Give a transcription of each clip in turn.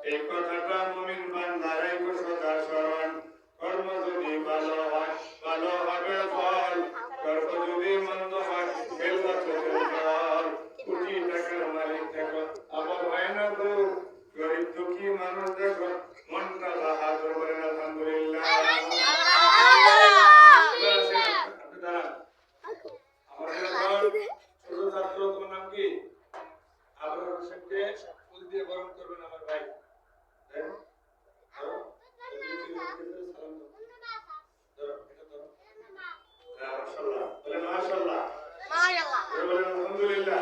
এই কথাটা মুমিন বান্দারাই সদা স্মরণ। কর্ম যদি ভালো হয় ভালো হবে ফল, কর্ম যদি মন্দ হয় ফেলবা চোখের জল। কোটি টাকার মালিক দেখো আবার হয় না দূর, গরিব দুঃখী মানুষ দেখো মনটা বাহাদুর। বলেন আলহামদুলিল্লাহ। ছোট ছাত্র তোমার নাম কি? আবরার হোসেনকে ফুল দিয়ে বরণ করবেন আমার ভাই। আলহামদুলিল্লাহ।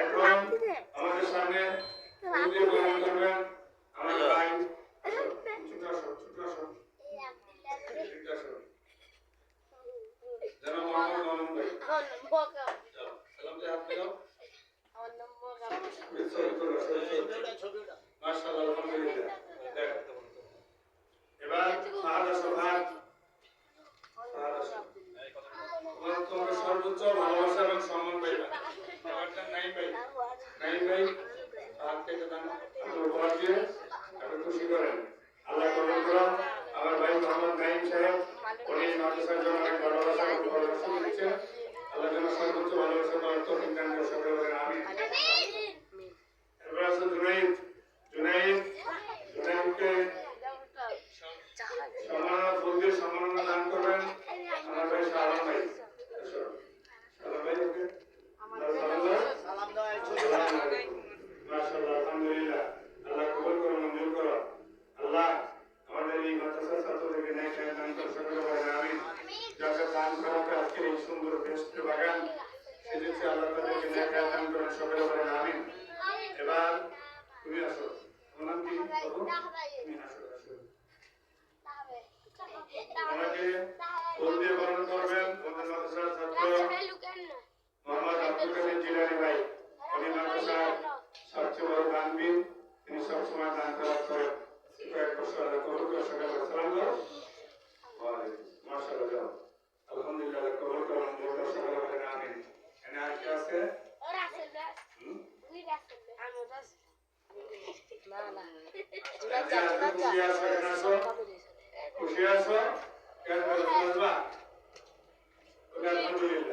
এখন আমাদের সামনে ফুল দিয়ে বরণ করবেন আমার ভাই। ছোট আসো, ছোট আসো, ছোট আসো। যেন মোহাম্মদ মামুন ভাই সালাম দিয়ে হাত মিলাও। মাশাআল্লাহ, আলহামদুলিল্লাহ। এবার সাহায্য সভার তোমরা সর্বোচ্চ ভালোবাসা এবং সম্মান পাইবা। ব্যাপারটা নাই ভাই, নাই ভাই হাত কেটে দান, উপহার দিয়ে আপনি খুশি করেন। আল্লাহ কবুল করুন। আমার ভাই মোহাম্মদ নাইম সাহেব উনি মাদ্রাসার জন্য অনেক ভালোবাসা এবং পরামর্শ দিচ্ছেন। আল্লাহ যেন সর্বোচ্চ ভালোবাসা দেওয়ার তৌফিক দান করে, সকলে বলেন আমিন। এবার আছে জুনাইদ। জুনাইদকে সম্মাননা ফুল দিয়ে সম্মাননা দান করবেন আমার ভাই শাহরাম ভাই। শাহরাম ভাই ওকে সালাম দাও। মাশাআল্লাহ, আলহামদুলিল্লাহ। আল্লাহ কবুল করুন, মঞ্জুর করুন। আল্লাহ আমাদের এই মাদ্রাসার ছাত্রদেরকে নেক হায়াত দান করুন, সকলে বলেন আমিন। যাকে দান করাতে আজকের এই সুন্দর বেহেশতের বাগান সেজেছে, আল্লাহ তাদেরকে নেক হায়াত দান করুন, সকলে বলেন আমিন। এবার তুমি আসো, তোমার নাম কি? তুমি আসো। আমাকে ফুল দিয়ে বরণ করবেন আমাদের মাদ্রাসার ছাত্র মোহাম্মদ আব্দুল কাদের জিলানী ভাই। উনি মাদ্রাসার সবচেয়ে বড় দানবীর, তিনি সবসময় দান খরচ করেন। কয়েক বছর আগে কবুল করে সকালে সালাম দাও। মাশাআল্লাহ, যাও। আলহামদুলিল্লাহ, কবুল করুন, জোরদার সকালে বলেন আমিন। এখানে আর কি আছে? খুশি আছো? কেন বলবা? আলহামদুলিল্লাহ।